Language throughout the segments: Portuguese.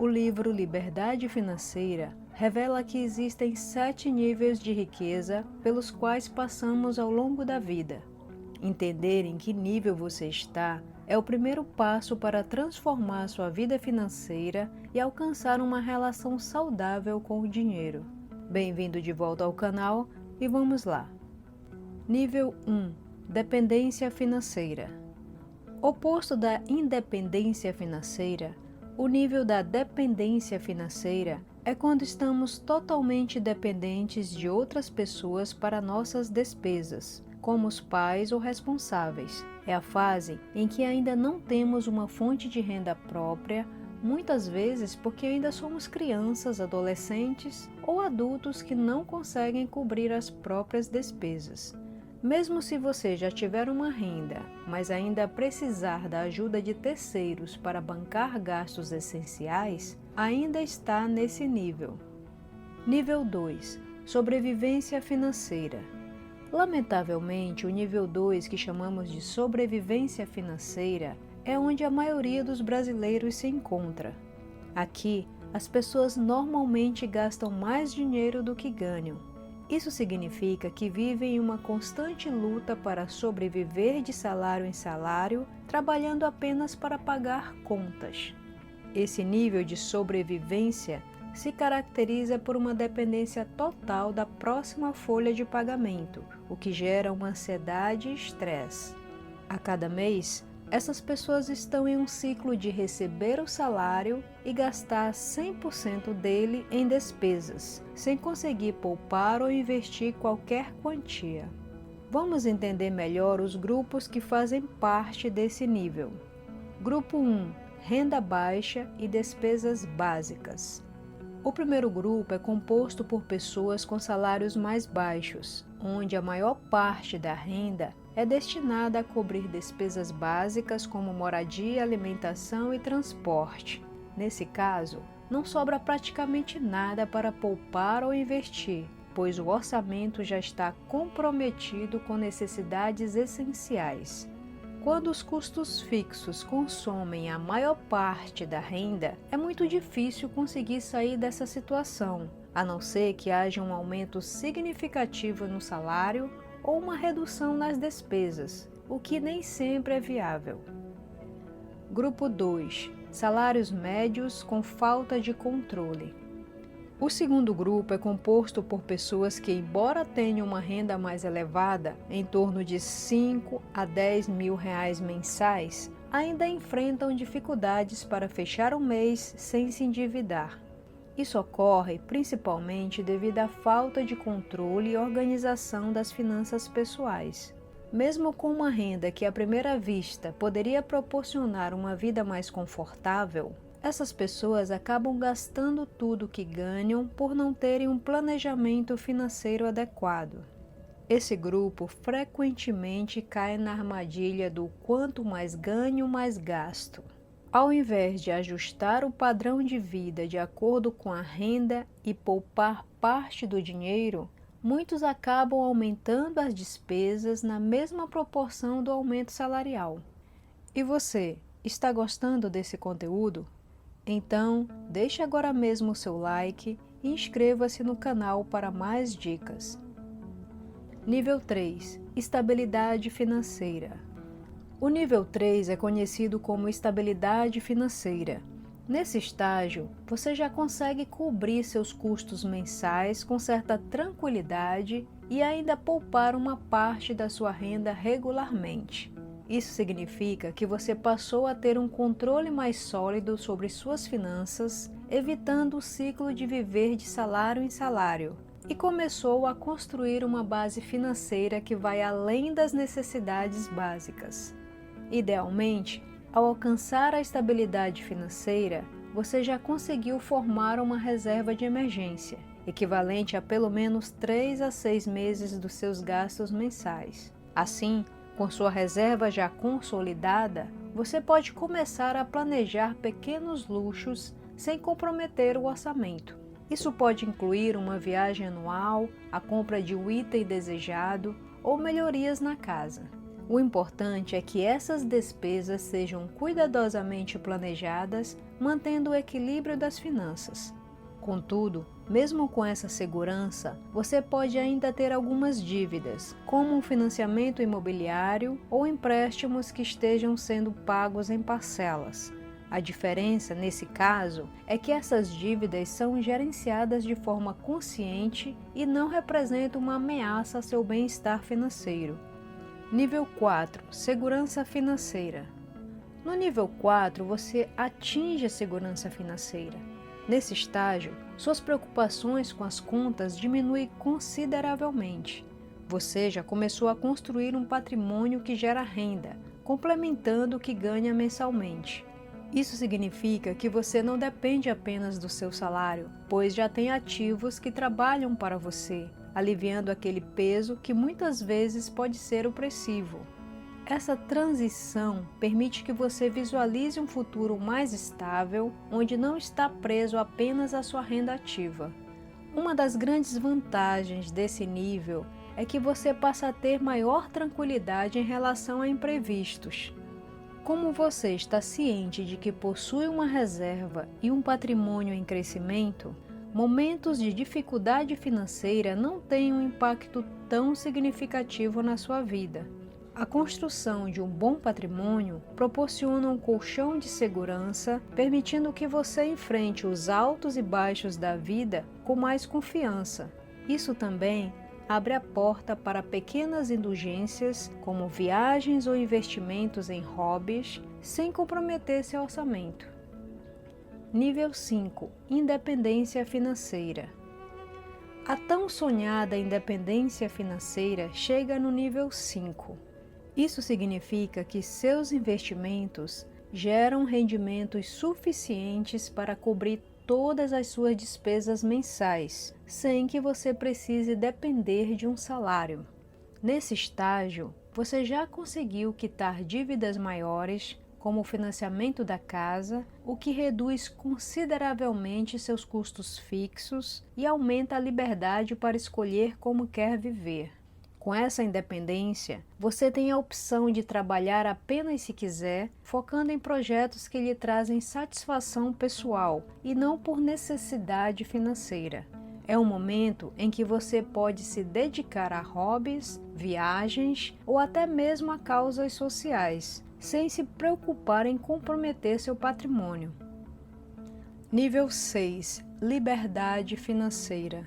O livro Liberdade Financeira revela que existem 7 níveis de riqueza pelos quais passamos ao longo da vida. Entender em que nível você está é o primeiro passo para transformar sua vida financeira e alcançar uma relação saudável com o dinheiro. Bem-vindo de volta ao canal e vamos lá. Nível 1. Dependência financeira. Oposto da independência financeira, o nível da dependência financeira é quando estamos totalmente dependentes de outras pessoas para nossas despesas, como os pais ou responsáveis. É a fase em que ainda não temos uma fonte de renda própria, muitas vezes porque ainda somos crianças, adolescentes ou adultos que não conseguem cobrir as próprias despesas. Mesmo se você já tiver uma renda, mas ainda precisar da ajuda de terceiros para bancar gastos essenciais, ainda está nesse nível. Nível 2. Sobrevivência financeira. Lamentavelmente, o nível 2, que chamamos de sobrevivência financeira, é onde a maioria dos brasileiros se encontra. Aqui, as pessoas normalmente gastam mais dinheiro do que ganham. Isso significa que vivem em uma constante luta para sobreviver de salário em salário, trabalhando apenas para pagar contas. Esse nível de sobrevivência se caracteriza por uma dependência total da próxima folha de pagamento, o que gera uma ansiedade e estresse. A cada mês, essas pessoas estão em um ciclo de receber o salário e gastar 100% dele em despesas, sem conseguir poupar ou investir qualquer quantia. Vamos entender melhor os grupos que fazem parte desse nível. Grupo 1. Renda baixa e despesas básicas. O primeiro grupo é composto por pessoas com salários mais baixos, onde a maior parte da renda é destinada a cobrir despesas básicas como moradia, alimentação e transporte. Nesse caso, não sobra praticamente nada para poupar ou investir, pois o orçamento já está comprometido com necessidades essenciais. Quando os custos fixos consomem a maior parte da renda, é muito difícil conseguir sair dessa situação, a não ser que haja um aumento significativo no salário ou uma redução nas despesas, o que nem sempre é viável. Grupo 2. Salários médios com falta de controle. O segundo grupo é composto por pessoas que, embora tenham uma renda mais elevada, em torno de 5 a 10 mil reais mensais, ainda enfrentam dificuldades para fechar o mês sem se endividar. Isso ocorre principalmente devido à falta de controle e organização das finanças pessoais. Mesmo com uma renda que à primeira vista poderia proporcionar uma vida mais confortável, essas pessoas acabam gastando tudo o que ganham por não terem um planejamento financeiro adequado. Esse grupo frequentemente cai na armadilha do quanto mais ganho, mais gasto. Ao invés de ajustar o padrão de vida de acordo com a renda e poupar parte do dinheiro, muitos acabam aumentando as despesas na mesma proporção do aumento salarial. E você, está gostando desse conteúdo? Então, deixe agora mesmo o seu like e inscreva-se no canal para mais dicas. Nível 3. Estabilidade financeira. O nível 3 é conhecido como estabilidade financeira. Nesse estágio, você já consegue cobrir seus custos mensais com certa tranquilidade e ainda poupar uma parte da sua renda regularmente. Isso significa que você passou a ter um controle mais sólido sobre suas finanças, evitando o ciclo de viver de salário em salário, e começou a construir uma base financeira que vai além das necessidades básicas. Idealmente, ao alcançar a estabilidade financeira, você já conseguiu formar uma reserva de emergência, equivalente a pelo menos 3 a 6 meses dos seus gastos mensais. Assim, com sua reserva já consolidada, você pode começar a planejar pequenos luxos sem comprometer o orçamento. Isso pode incluir uma viagem anual, a compra de um item desejado ou melhorias na casa. O importante é que essas despesas sejam cuidadosamente planejadas, mantendo o equilíbrio das finanças. Contudo, mesmo com essa segurança, você pode ainda ter algumas dívidas, como um financiamento imobiliário ou empréstimos que estejam sendo pagos em parcelas. A diferença, nesse caso, é que essas dívidas são gerenciadas de forma consciente e não representam uma ameaça ao seu bem-estar financeiro. Nível 4. Segurança financeira. No nível 4, você atinge a segurança financeira. Nesse estágio, suas preocupações com as contas diminuem consideravelmente. Você já começou a construir um patrimônio que gera renda, complementando o que ganha mensalmente. Isso significa que você não depende apenas do seu salário, pois já tem ativos que trabalham para você, aliviando aquele peso que muitas vezes pode ser opressivo. Essa transição permite que você visualize um futuro mais estável, onde não está preso apenas à sua renda ativa. Uma das grandes vantagens desse nível é que você passa a ter maior tranquilidade em relação a imprevistos. Como você está ciente de que possui uma reserva e um patrimônio em crescimento, momentos de dificuldade financeira não têm um impacto tão significativo na sua vida. A construção de um bom patrimônio proporciona um colchão de segurança, permitindo que você enfrente os altos e baixos da vida com mais confiança. Isso também abre a porta para pequenas indulgências, como viagens ou investimentos em hobbies, sem comprometer seu orçamento. Nível 5. Independência financeira. A tão sonhada independência financeira chega no nível 5. Isso significa que seus investimentos geram rendimentos suficientes para cobrir todas as suas despesas mensais, sem que você precise depender de um salário. Nesse estágio, você já conseguiu quitar dívidas maiores, como o financiamento da casa, o que reduz consideravelmente seus custos fixos e aumenta a liberdade para escolher como quer viver. Com essa independência, você tem a opção de trabalhar apenas se quiser, focando em projetos que lhe trazem satisfação pessoal e não por necessidade financeira. É um momento em que você pode se dedicar a hobbies, viagens ou até mesmo a causas sociais, sem se preocupar em comprometer seu patrimônio. Nível 6. Liberdade financeira.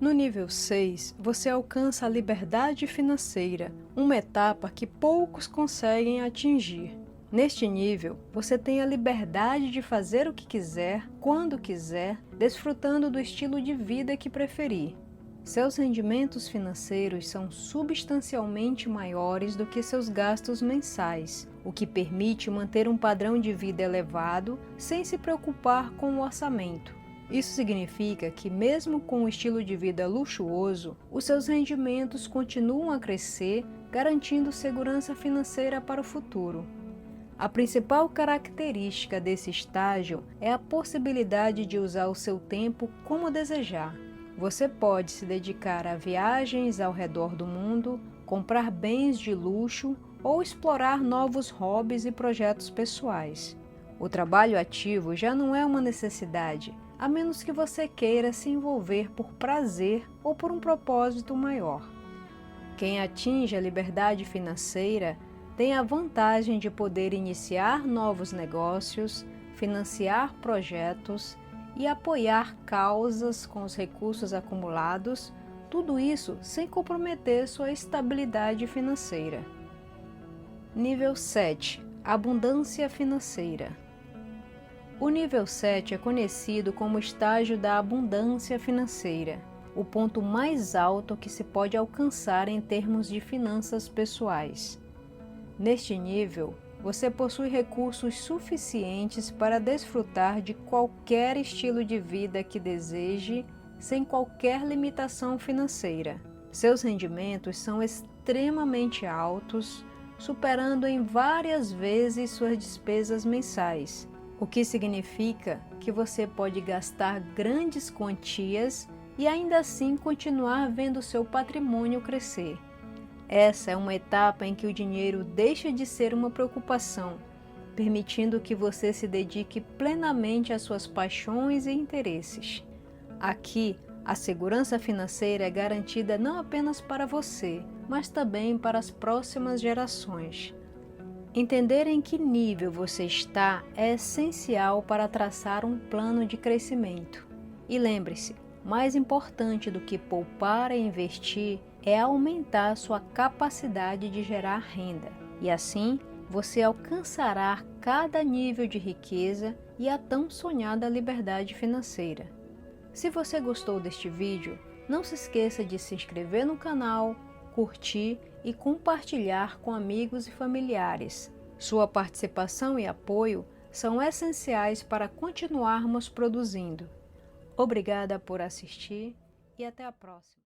No nível 6, você alcança a liberdade financeira, uma etapa que poucos conseguem atingir. Neste nível, você tem a liberdade de fazer o que quiser, quando quiser, desfrutando do estilo de vida que preferir. Seus rendimentos financeiros são substancialmente maiores do que seus gastos mensais, o que permite manter um padrão de vida elevado sem se preocupar com o orçamento. Isso significa que, mesmo com um estilo de vida luxuoso, os seus rendimentos continuam a crescer, garantindo segurança financeira para o futuro. A principal característica desse estágio é a possibilidade de usar o seu tempo como desejar. Você pode se dedicar a viagens ao redor do mundo, comprar bens de luxo ou explorar novos hobbies e projetos pessoais. O trabalho ativo já não é uma necessidade, a menos que você queira se envolver por prazer ou por um propósito maior. Quem atinge a liberdade financeira tem a vantagem de poder iniciar novos negócios, financiar projetos e apoiar causas com os recursos acumulados, tudo isso sem comprometer sua estabilidade financeira. Nível 7. Abundância financeira. O nível 7 é conhecido como estágio da abundância financeira, o ponto mais alto que se pode alcançar em termos de finanças pessoais. Neste nível, você possui recursos suficientes para desfrutar de qualquer estilo de vida que deseje, sem qualquer limitação financeira. Seus rendimentos são extremamente altos, superando em várias vezes suas despesas mensais, o que significa que você pode gastar grandes quantias e ainda assim continuar vendo seu patrimônio crescer. Essa é uma etapa em que o dinheiro deixa de ser uma preocupação, permitindo que você se dedique plenamente às suas paixões e interesses. Aqui, a segurança financeira é garantida não apenas para você, mas também para as próximas gerações. Entender em que nível você está é essencial para traçar um plano de crescimento. E lembre-se, mais importante do que poupar e investir é aumentar sua capacidade de gerar renda. E assim, você alcançará cada nível de riqueza e a tão sonhada liberdade financeira. Se você gostou deste vídeo, não se esqueça de se inscrever no canal, curtir e compartilhar com amigos e familiares. Sua participação e apoio são essenciais para continuarmos produzindo. Obrigada por assistir e até a próxima.